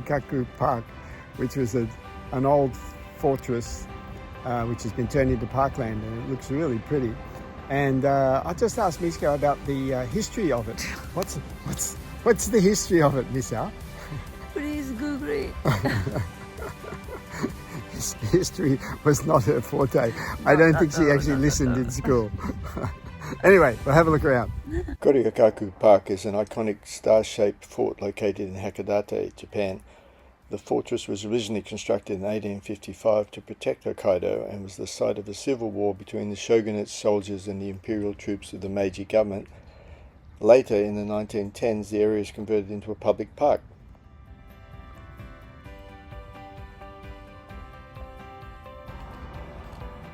Goryokaku Park, which was an old fortress which has been turned into parkland, and it looks really pretty. And I just asked Miska about the history of it. What's the history of it, Misa? Please Google it. History was not her forte. I don't think she actually listened in school. Anyway, we'll have a look around. Goryokaku Park is an iconic star-shaped fort located in Hakodate, Japan. The fortress was originally constructed in 1855 to protect Hokkaido and was the site of a civil war between the shogunate's soldiers and the imperial troops of the Meiji government. Later, in the 1910s, the area was converted into a public park.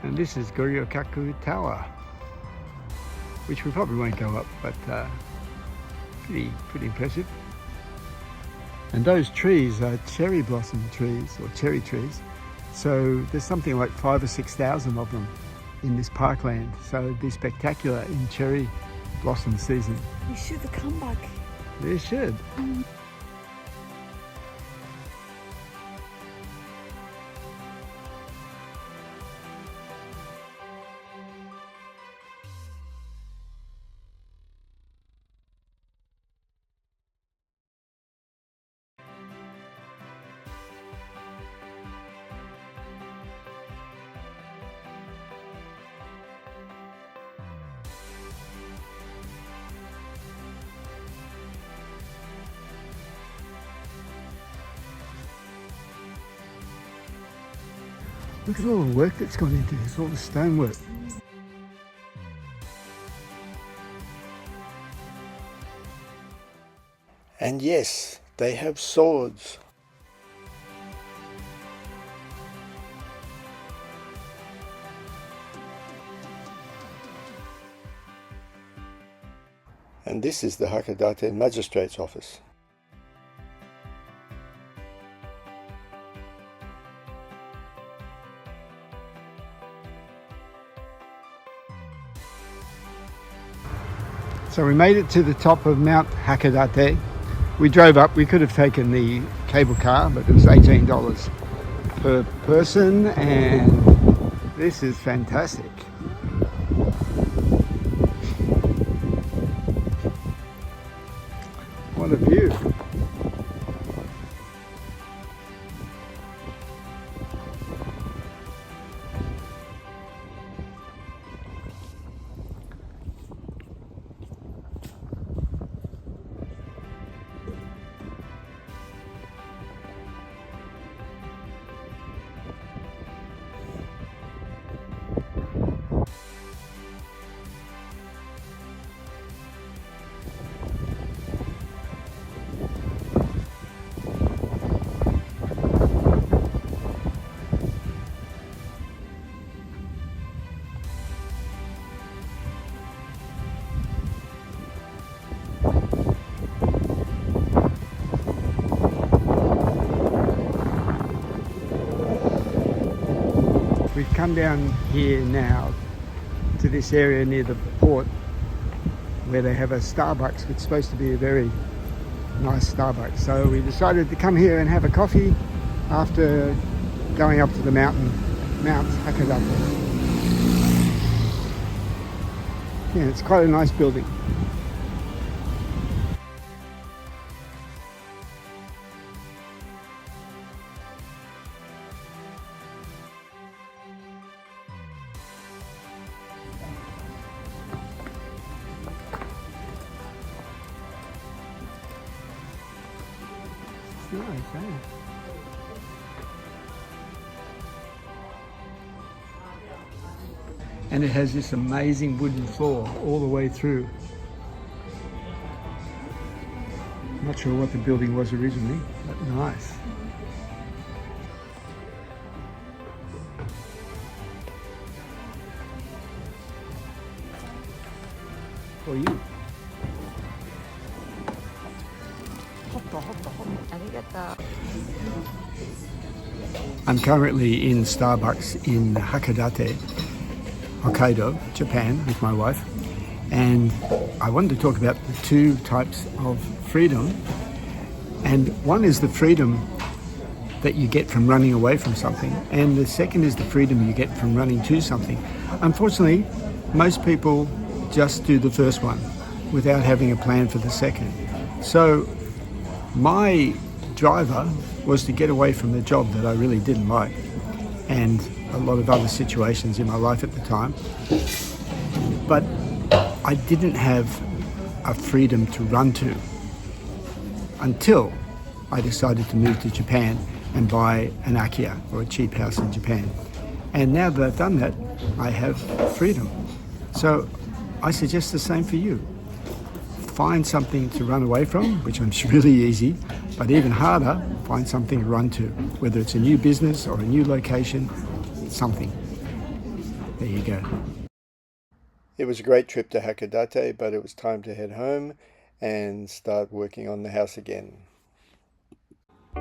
And this is Goryokaku Tower, which we probably won't go up, but pretty impressive. And those trees are cherry blossom trees, or cherry trees. So there's something like 5,000 or 6,000 of them in this parkland. So it'd be spectacular in cherry blossom season. You should come back. They should. Look at all the work that's gone into this, all the stonework. And yes, they have swords. And this is the Hakodate Magistrate's Office. So we made it to the top of Mount Hakodate. We drove up. We could have taken the cable car, but it was $18 per person, and this is fantastic. What a view. We've come down here now to this area near the port where they have a Starbucks, which is supposed to be a very nice Starbucks. So we decided to come here and have a coffee after going up to the Mount Hakodate. Yeah, it's quite a nice building. Nice, eh? And it has this amazing wooden floor all the way through. Not sure what the building was originally, but nice. For you. I'm currently in Starbucks in Hakodate, Hokkaido, Japan, with my wife, and I wanted to talk about the two types of freedom. And one is the freedom that you get from running away from something, and the second is the freedom you get from running to something. Unfortunately, most people just do the first one without having a plan for the second. So my driver was to get away from the job that I really didn't like, and a lot of other situations in my life at the time. But I didn't have a freedom to run to until I decided to move to Japan and buy an Akia, or a cheap house in Japan. And now that I've done that, I have freedom. So I suggest the same for you. Find something to run away from, which I'm sure really easy, but even harder, find something to run to, whether it's a new business or a new location, something. There you go. It was a great trip to Hakodate, but it was time to head home and start working on the house again.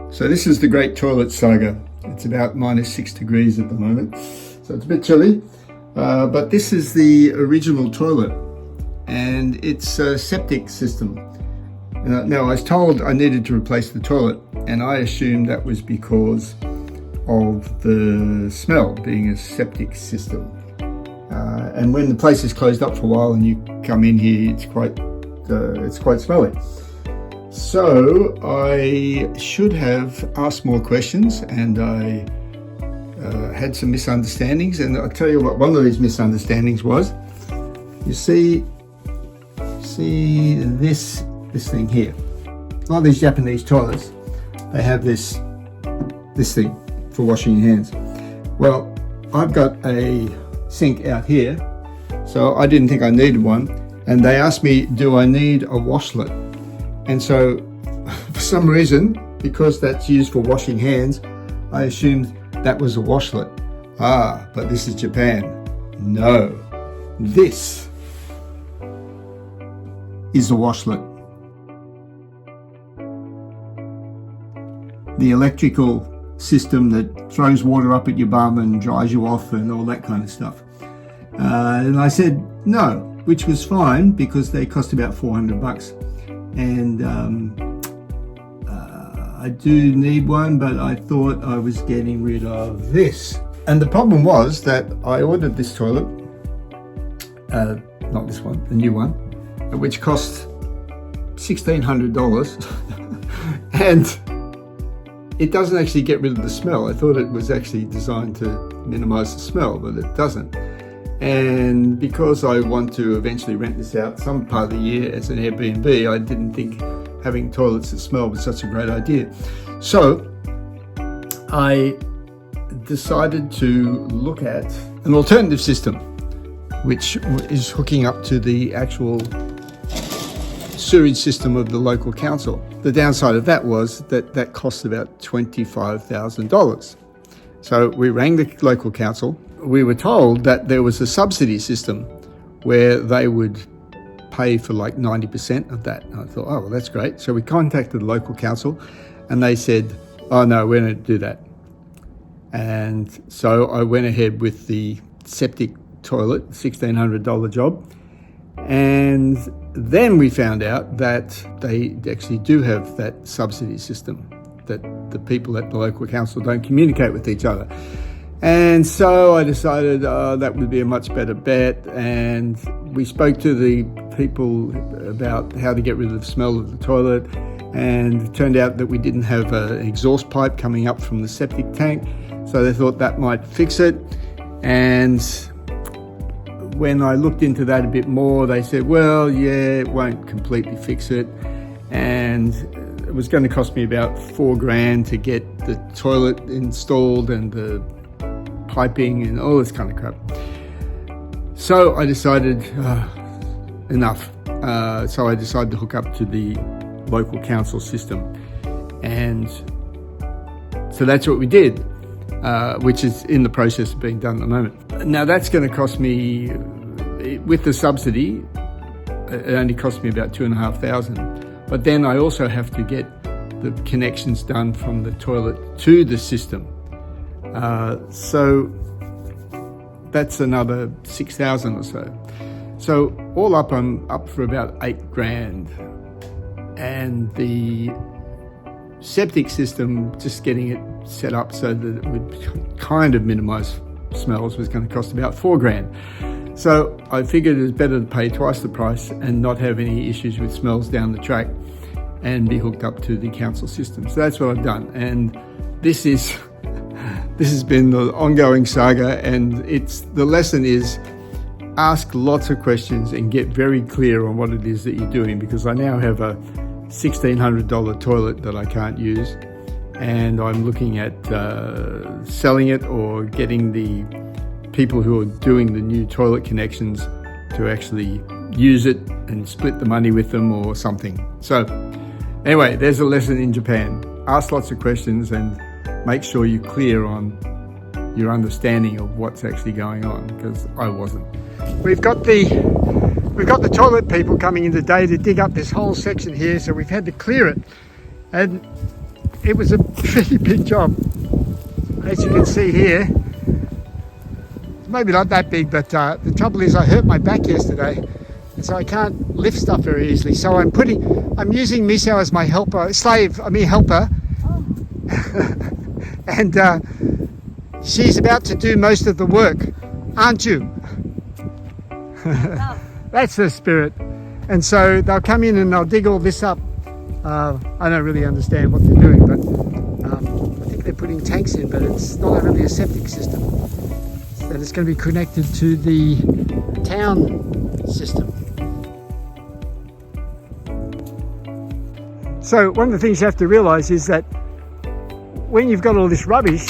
So this is the great toilet saga. It's about -6 degrees at the moment, so it's a bit chilly, but this is the original toilet, and it's a septic system. Now I was told I needed to replace the toilet, and I assumed that was because of the smell, being a septic system. And when the place is closed up for a while and you come in here, it's quite smelly. So I should have asked more questions, and I had some misunderstandings. And I'll tell you what one of these misunderstandings was. You see this thing here. A lot of these Japanese toilets, they have this thing for washing your hands. Well, I've got a sink out here, so I didn't think I needed one. And they asked me, do I need a washlet? And so, for some reason, because that's used for washing hands, I assumed that was a washlet. Ah, but this is Japan. No, this is a washlet. The electrical system that throws water up at your bum and dries you off and all that kind of stuff. And I said no, which was fine because they cost about $400. And I do need one, but I thought I was getting rid of this. And the problem was that I ordered this toilet, not this one, the new one, which cost $1,600. And it doesn't actually get rid of the smell. I thought it was actually designed to minimize the smell, but it doesn't. And because I want to eventually rent this out some part of the year as an Airbnb, I didn't think having toilets that smell was such a great idea. So I decided to look at an alternative system, which is hooking up to the actual sewage system of the local council. The downside of that was that cost about $25,000. So we rang the local council. We were told that there was a subsidy system where they would pay for like 90% of that. And I thought, oh, well, that's great. So we contacted the local council and they said, oh no, we don't do that. And so I went ahead with the septic toilet, $1,600 job. And then we found out that they actually do have that subsidy system, that the people at the local council don't communicate with each other. And so I decided that would be a much better bet, and we spoke to the people about how to get rid of the smell of the toilet, and it turned out that we didn't have an exhaust pipe coming up from the septic tank, so they thought that might fix it. And when I looked into that a bit more, they said, well, yeah, it won't completely fix it, and it was going to cost me about $4,000 to get the toilet installed and the piping and all this kind of crap. So I decided enough. So I decided to hook up to the local council system, and so that's what we did, which is in the process of being done at the moment. Now that's going to cost me, with the subsidy, it only cost me about $2,500. But then I also have to get the connections done from the toilet to the system. So that's another $6,000 or so. So all up, I'm up for about $8,000. And the septic system, just getting it set up so that it would kind of minimise smells, was going to cost about $4,000. So I figured it was better to pay twice the price and not have any issues with smells down the track and be hooked up to the council system. So that's what I've done. And this has been the ongoing saga, and the lesson is ask lots of questions and get very clear on what it is that you're doing, because I now have a $1,600 toilet that I can't use, and I'm looking at selling it or getting the people who are doing the new toilet connections to actually use it and split the money with them or something. So anyway, there's a lesson in Japan. Ask lots of questions and make sure you're clear on your understanding of what's actually going on, because I wasn't. We've got the toilet people coming in today to dig up this whole section here, so we've had to clear it, and it was a pretty big job. As you can see here, maybe not that big, but the trouble is I hurt my back yesterday, and so I can't lift stuff very easily. So I'm using Miso as my helper, helper, and she's about to do most of the work, aren't you? That's the spirit. And so they'll come in and they'll dig all this up. I don't really understand what they're doing, but I think they're putting tanks in, but it's not really a septic system. That it's going to be connected to the town system. So one of the things you have to realise is that when you've got all this rubbish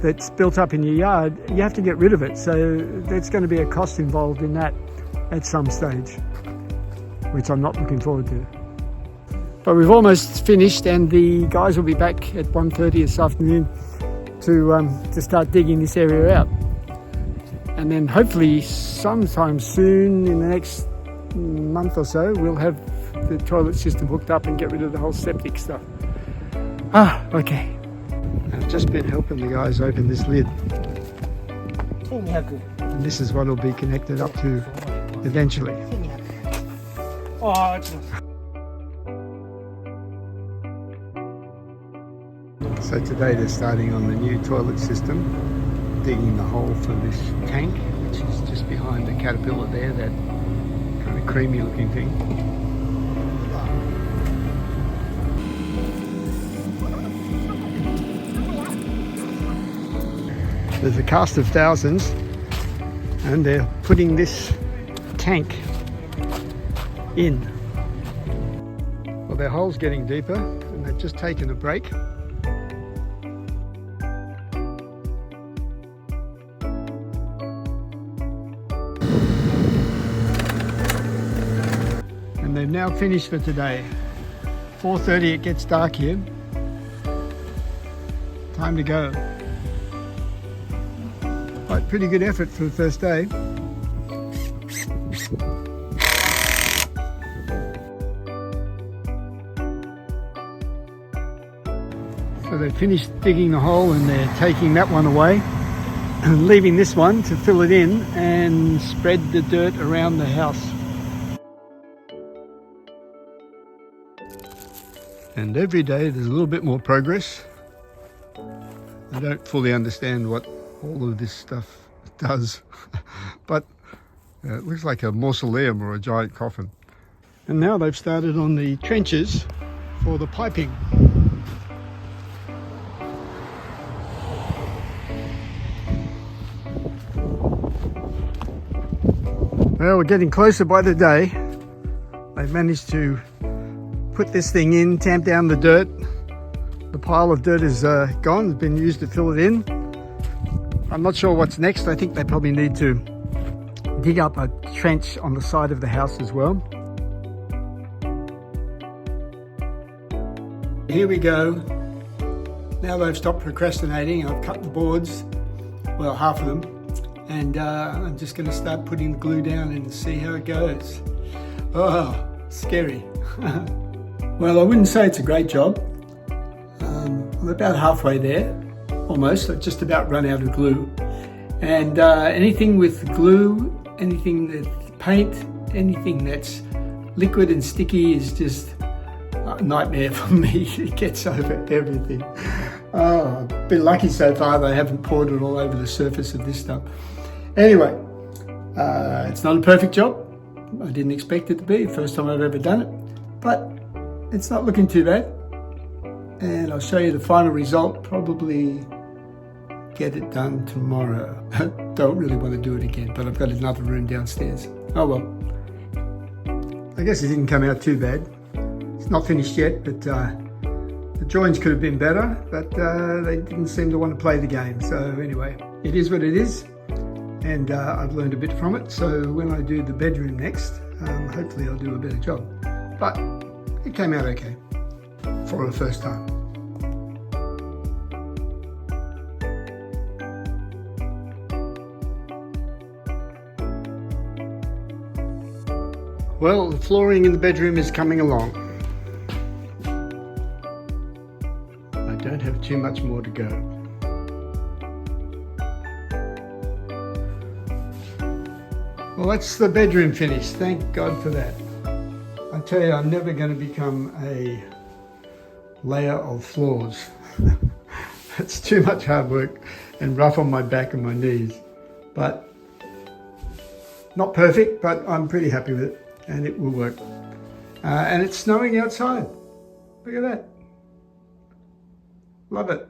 that's built up in your yard, you have to get rid of it. So there's going to be a cost involved in that at some stage, which I'm not looking forward to. But we've almost finished, and the guys will be back at 1:30 this afternoon to start digging this area out. And then hopefully sometime soon, in the next month or so, we'll have the toilet system hooked up and get rid of the whole septic stuff. Okay. I've just been helping the guys open this lid. And this is what will be connected up to eventually. So today they're starting on the new toilet system, digging the hole for this tank, which is just behind the caterpillar there, that kind of creamy looking thing. There's a cast of thousands, and they're putting this tank in. Well, their hole's getting deeper, and they've just taken a break. And they've now finished for today. 4:30, it gets dark here. Time to go. Right, pretty good effort for the first day. So they've finished digging the hole, and they're taking that one away and leaving this one to fill it in and spread the dirt around the house. And every day there's a little bit more progress. I don't fully understand what all of this stuff does, but it looks like a mausoleum or a giant coffin. And now they've started on the trenches for the piping. Well, we're getting closer by the day. They've managed to put this thing in, tamp down the dirt. The pile of dirt is gone, it's been used to fill it in. I'm not sure what's next. I think they probably need to dig up a trench on the side of the house as well. Here we go. Now they've stopped procrastinating. I've cut the boards, well, half of them, and I'm just going to start putting the glue down and see how it goes. Oh, scary. Well, I wouldn't say it's a great job. I'm about halfway there. Almost, I've just about run out of glue. And anything with glue, anything that's paint, anything that's liquid and sticky is just, a nightmare for me. It gets over everything. Oh, I've been lucky so far they haven't poured it all over the surface of this stuff. Anyway, it's not a perfect job. I didn't expect it to be, first time I've ever done it, but it's not looking too bad. And I'll show you the final result, probably get it done tomorrow. Don't really want to do it again, but I've got another room downstairs. Oh well. I guess it didn't come out too bad. It's not finished yet, but the joins could have been better, but they didn't seem to want to play the game. So anyway, it is what it is, and I've learned a bit from it. So when I do the bedroom next, hopefully I'll do a better job. But it came out okay for the first time. Well, the flooring in the bedroom is coming along. I don't have too much more to go. Well, that's the bedroom finished. Thank God for that. I tell you, I'm never going to become a layer of floors. It's too much hard work and rough on my back and my knees. But not perfect, but I'm pretty happy with it. And it will work. And it's snowing outside. Look at that. Love it.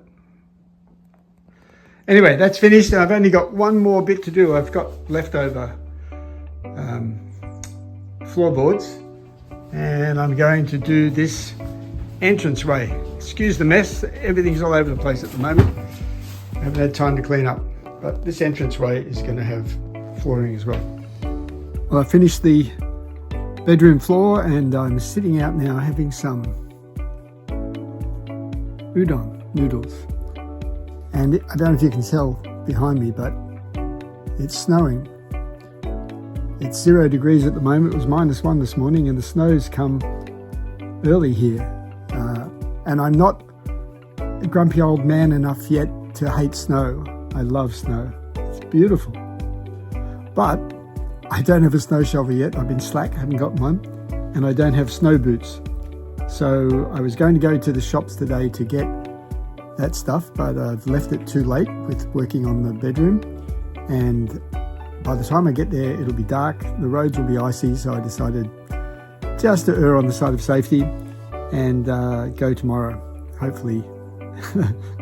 Anyway, that's finished. I've only got one more bit to do. I've got leftover floorboards, and I'm going to do this entranceway. Excuse the mess. Everything's all over the place at the moment. I haven't had time to clean up, but this entranceway is going to have flooring as well. Well, I finished the bedroom floor, and I'm sitting out now having some udon noodles. And I don't know if you can tell behind me, but it's snowing. It's 0 degrees at the moment. It was -1 this morning, and the snow's come early here. And I'm not a grumpy old man enough yet to hate snow. I love snow. It's beautiful. But I don't have a snow shovel yet. I've been slack, haven't got one, and I don't have snow boots. So I was going to go to the shops today to get that stuff, but I've left it too late with working on the bedroom, and by the time I get there it'll be dark, the roads will be icy, so I decided just to err on the side of safety and go tomorrow. Hopefully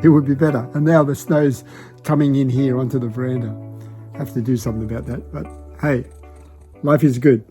it would be better. And now the snow's coming in here onto the veranda. Have to do something about that, but hey, life is good.